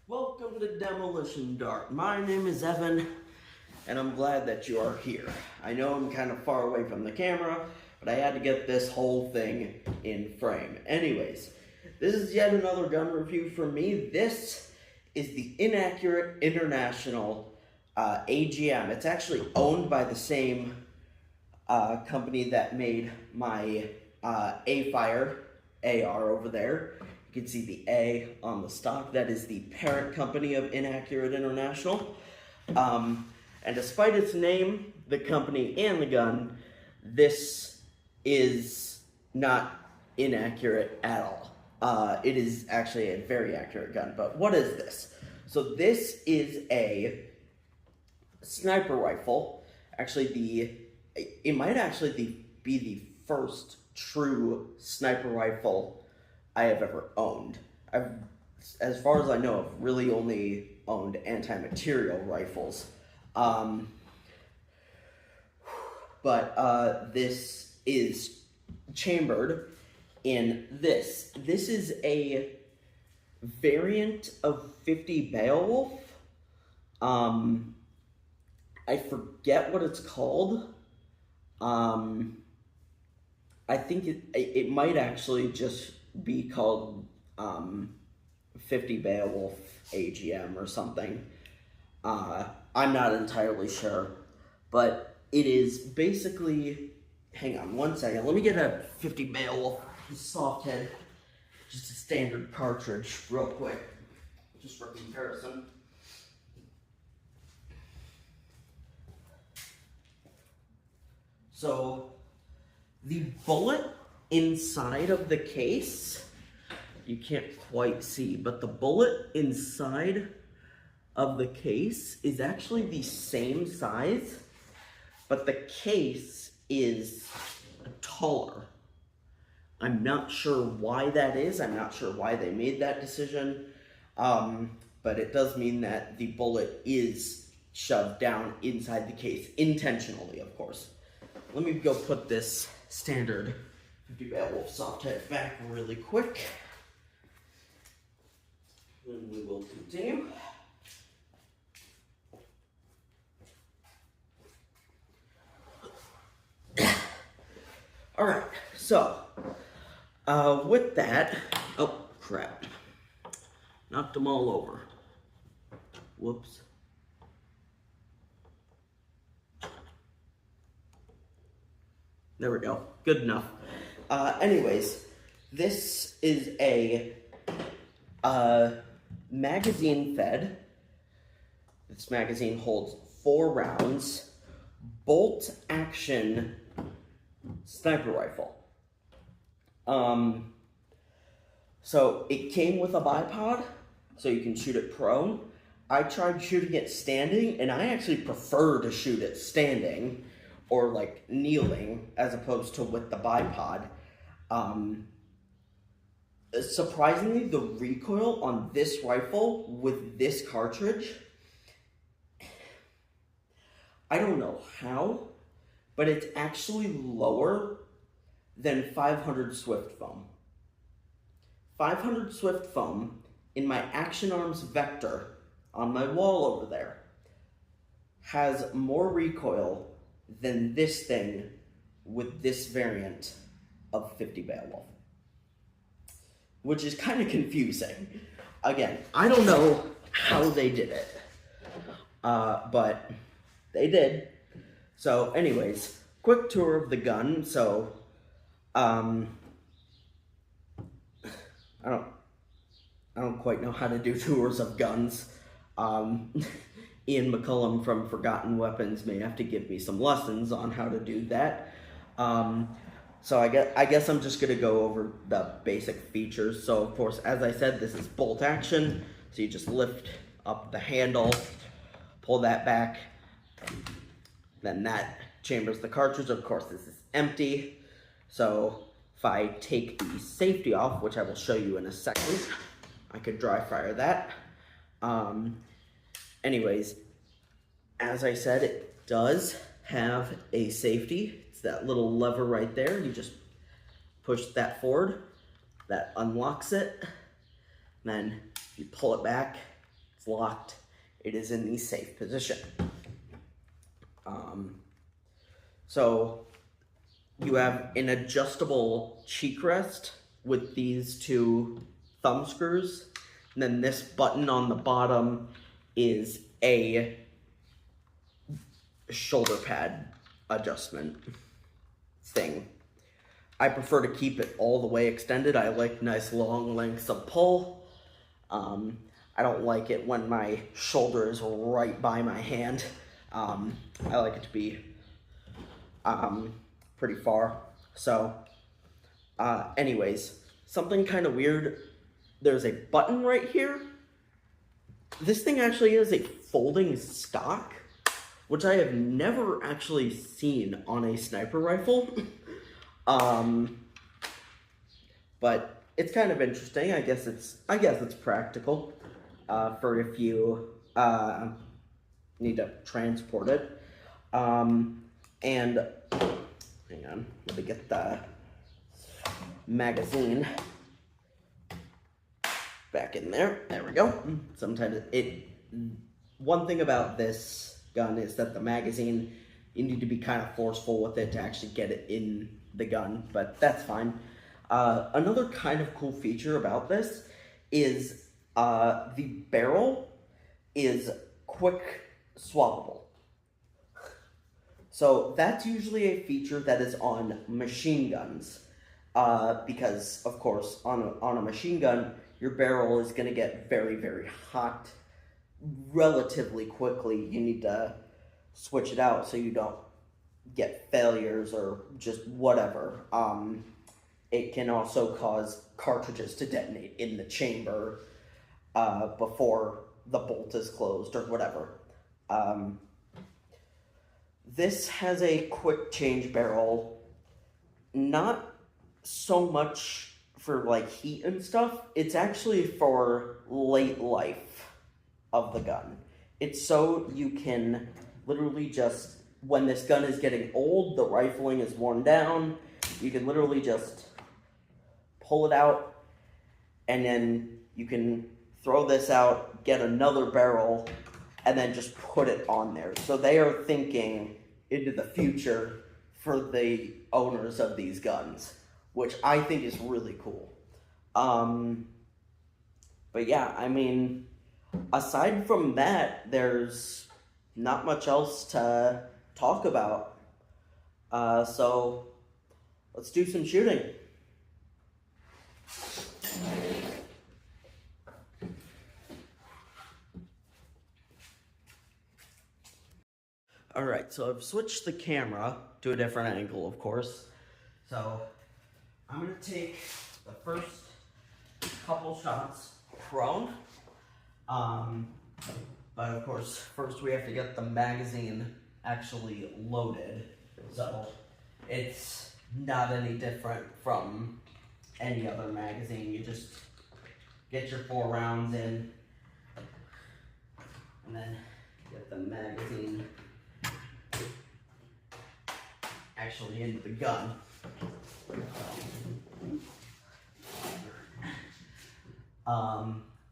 Welcome to Demolition Dart. My name is Evan, and I'm glad that you are here. I know I'm kind of far away from the camera, but I had to get this whole thing in frame. Anyways, this is yet another gun review for me. This is the Inaccurate International AGM. It's actually owned by the same company that made my A-Fire AR over there. You can see the A on the stock. That is the parent company of Inaccurate International. And despite its name, the company, and the gun, this is not inaccurate at all. It is actually a very accurate gun. But what is this? So this is a sniper rifle. Actually, it might actually be the first true sniper rifle I have ever owned. As far as I know, I've really only owned anti-material rifles. But this is chambered in this. This is a variant of 50 Beowulf. I forget what it's called. I think it might actually just be called 50 Beowulf AGM or something. I'm not entirely sure, but it is basically, hang on one second, let me get a 50 Beowulf soft head, just a standard cartridge real quick, just for comparison. So the bullet inside of the case, you can't quite see, but the bullet inside of the case is actually the same size, but the case is taller. I'm not sure why that is. I'm not sure why they made that decision, but it does mean that the bullet is shoved down inside the case, intentionally, of course. Let me go put this standard 50 Beowulf soft head back really quick. Then we will continue. Alright, so with that, oh crap, knocked them all over. Whoops. There we go, good enough. Anyways, this is a magazine fed. This magazine holds 4 rounds, bolt action sniper rifle. So it came with a bipod, so you can shoot it prone. I tried shooting it standing, and I actually prefer to shoot it standing or like kneeling as opposed to with the bipod. Surprisingly, the recoil on this rifle with this cartridge, I don't know how, but it's actually lower than 500 Swift foam. 500 Swift foam in my Action Arms Vector on my wall over there has more recoil than this thing with this variant of 50 Beowulf, which is kind of confusing. Again, I don't know how they did it, but they did. So anyways, quick tour of the gun. So I don't quite know how to do tours of guns. Ian McCullum from Forgotten Weapons may have to give me some lessons on how to do that. So I guess I'm just gonna go over the basic features. So of course, as I said, this is bolt action. So you just lift up the handle, pull that back, then that chambers the cartridge. Of course, this is empty. So if I take the safety off, which I will show you in a second, I could dry fire that. Anyways, as I said, it does have a safety. It's that little lever right there. You just push that forward. That unlocks it. Then you pull it back it's locked, it is in the safe position. So you have an adjustable cheek rest with these two thumb screws, and then this button on the bottom is a shoulder pad adjustment thing. I prefer to keep it all the way extended. I like nice long lengths of pull. I don't like it when my shoulder is right by my hand. I like it to be pretty far. So, anyways, something kind of weird. There's a button right here. This thing actually is a folding stock, which I have never actually seen on a sniper rifle. But it's kind of interesting. I guess it's practical for if you need to transport it. And hang on, let me get the magazine back in there. There we go. Sometimes one thing about this gun is that the magazine, you need to be kind of forceful with it to actually get it in the gun, but that's fine. Another kind of cool feature about this is the barrel is quick swappable. So that's usually a feature that is on machine guns, because of course on a machine gun, your barrel is going to get very, very hot relatively quickly. You need to switch it out so you don't get failures or just whatever. It can also cause cartridges to detonate in the chamber before the bolt is closed or whatever. This has a quick change barrel, not so much for like heat and stuff. It's actually for late life of the gun. It's so you can literally just, when this gun is getting old, the rifling is worn down, you can literally just pull it out, and then you can throw this out, get another barrel, and then just put it on there. So they are thinking into the future for the owners of these guns, which I think is really cool. But yeah, I mean, aside from that, there's not much else to talk about. So let's do some shooting. Alright, so I've switched the camera to a different angle, of course. So I'm going to take the first couple shots prone. But of course, first we have to get the magazine actually loaded. So it's not any different from any other magazine. You just get your 4 rounds in, and then get the magazine actually into the gun.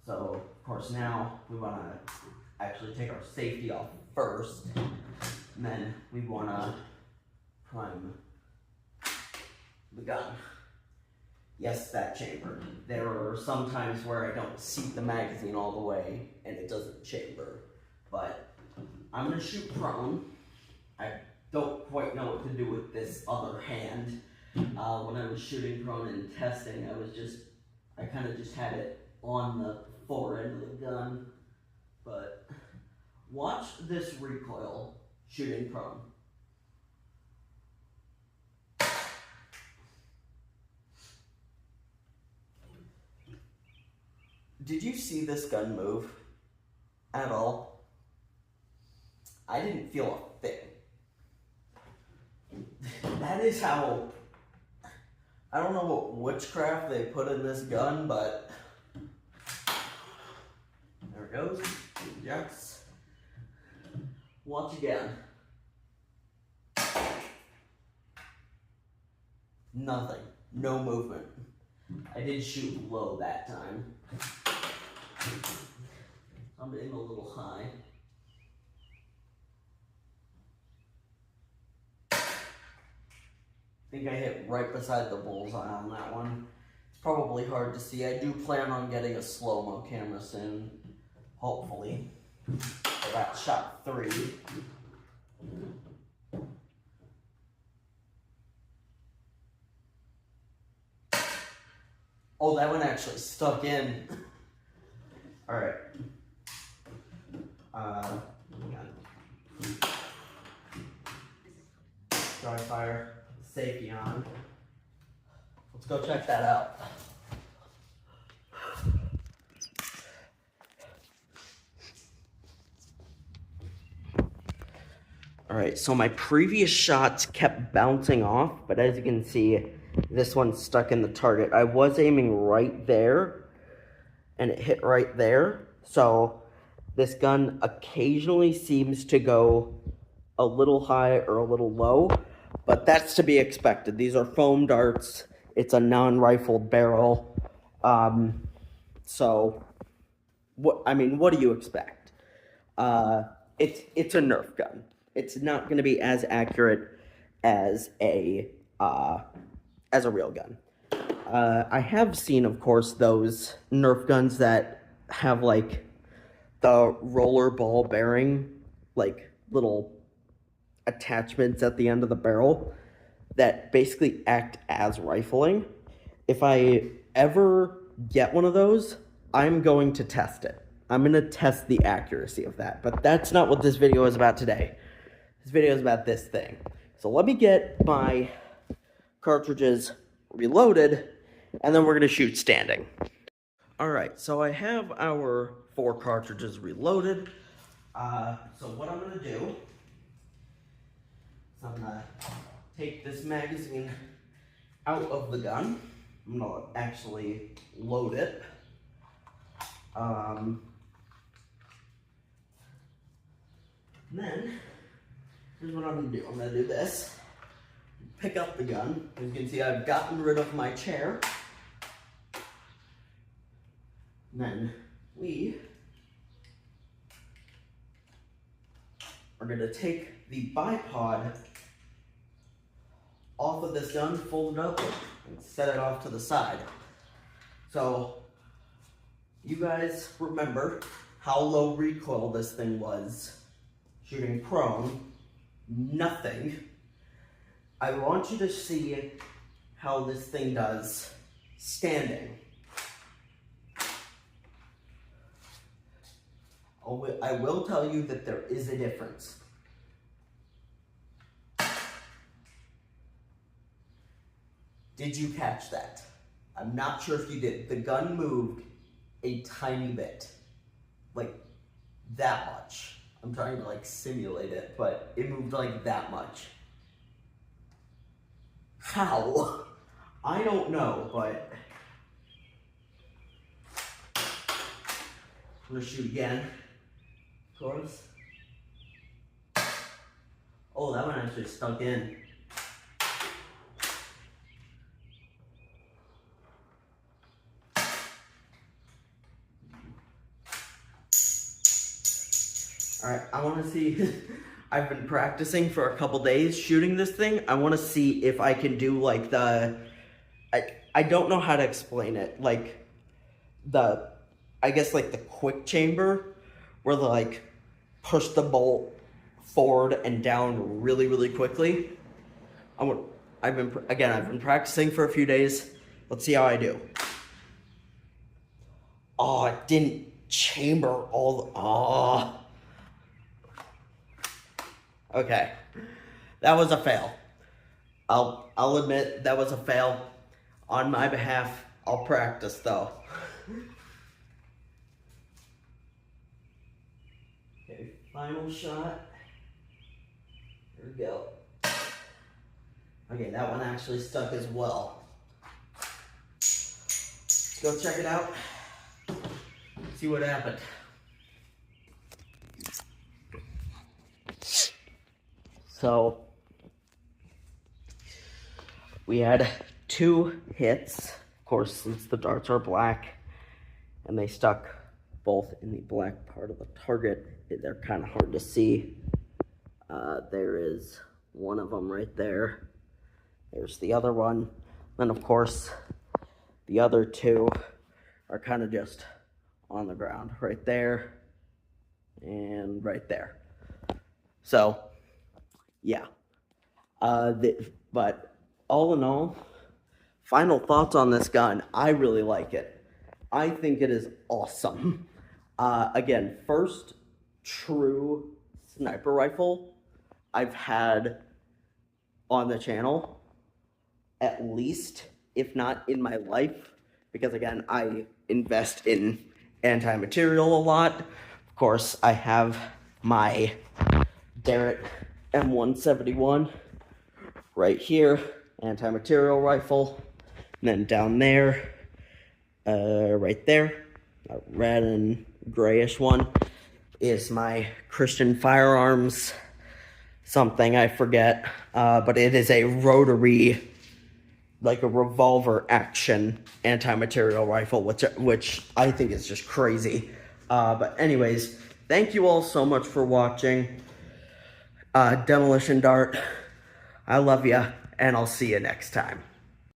So of course now we want to actually take our safety off first, and then we want to prime the gun. Yes, that chamber. There are some times where I don't seat the magazine all the way and it doesn't chamber, but I'm going to shoot prone. I don't quite know what to do with this other hand. When I was shooting prone and testing, I kind of just had it on the fore end of the gun. But watch this recoil shooting prone. Did you see this gun move at all? I didn't feel a thing. That is how, I don't know what witchcraft they put in this gun, but there it goes. Yes. Watch again. Nothing. No movement. I did shoot low that time. I'm in a little high. I think I hit right beside the bullseye on that one. It's probably hard to see. I do plan on getting a slow-mo camera soon, hopefully. I got shot 3. Oh, that one actually stuck in. All right. Dry fire, safety on. Let's go check that out. All right, so my previous shots kept bouncing off, but as you can see, this one's stuck in the target. I was aiming right there, and it hit right there. So this gun occasionally seems to go a little high or a little low, but that's to be expected. These are foam darts. It's a non-rifled barrel. So what do you expect? It's a Nerf gun. It's not going to be as accurate as a real gun. I have seen, of course, those Nerf guns that have like the roller ball bearing, like little attachments at the end of the barrel that basically act as rifling. If I ever get one of those, I'm going to test it. I'm going to test the accuracy of that, but that's not what this video is about today. This video is about this thing. So let me get my cartridges reloaded, and then we're going to shoot standing. All right, so I have our 4 cartridges reloaded. So what I'm going to do, I'm gonna take this magazine out of the gun. I'm gonna actually load it. And then, here's what I'm gonna do. I'm gonna do this. Pick up the gun. As you can see, I've gotten rid of my chair. And then we are gonna take the bipod off of this gun, fold it up, and set it off to the side. So, you guys remember how low recoil this thing was shooting prone, nothing. I want you to see how this thing does standing. I will tell you that there is a difference. Did you catch that? I'm not sure if you did. The gun moved a tiny bit. Like that much. I'm trying to like simulate it, but it moved like that much. How? I don't know, but I'm gonna shoot again. Of course. Oh, that one actually stuck in. Alright, I want to see, I've been practicing for a couple days shooting this thing. I want to see if I can do like I don't know how to explain it. Like I guess like the quick chamber where they like push the bolt forward and down really, really quickly. I've been practicing for a few days. Let's see how I do. Oh, it didn't chamber all the, Okay, that was a fail. I'll admit that was a fail on my behalf. I'll practice though. Okay, final shot. Here we go. Okay, that one actually stuck as well. Let's go check it out. See what happened. So, we had 2 hits, of course, since the darts are black, and they stuck both in the black part of the target. They're kind of hard to see. There is one of them right there. There's the other one. Then, of course, the other two are kind of just on the ground right there and right there. So, yeah. But all in all, final thoughts on this gun. I really like it. I think it is awesome. Again, first true sniper rifle I've had on the channel, at least, if not in my life, because again, I invest in anti-material a lot. Of course, I have my Barrett M171 right here, anti-material rifle, and then down there, right there, a red and grayish one, is my Christian Firearms something, I forget, but it is a rotary, like a revolver action anti-material rifle, which I think is just crazy. But anyways, thank you all so much for watching. Demolition Dart, I love ya, and I'll see you next time.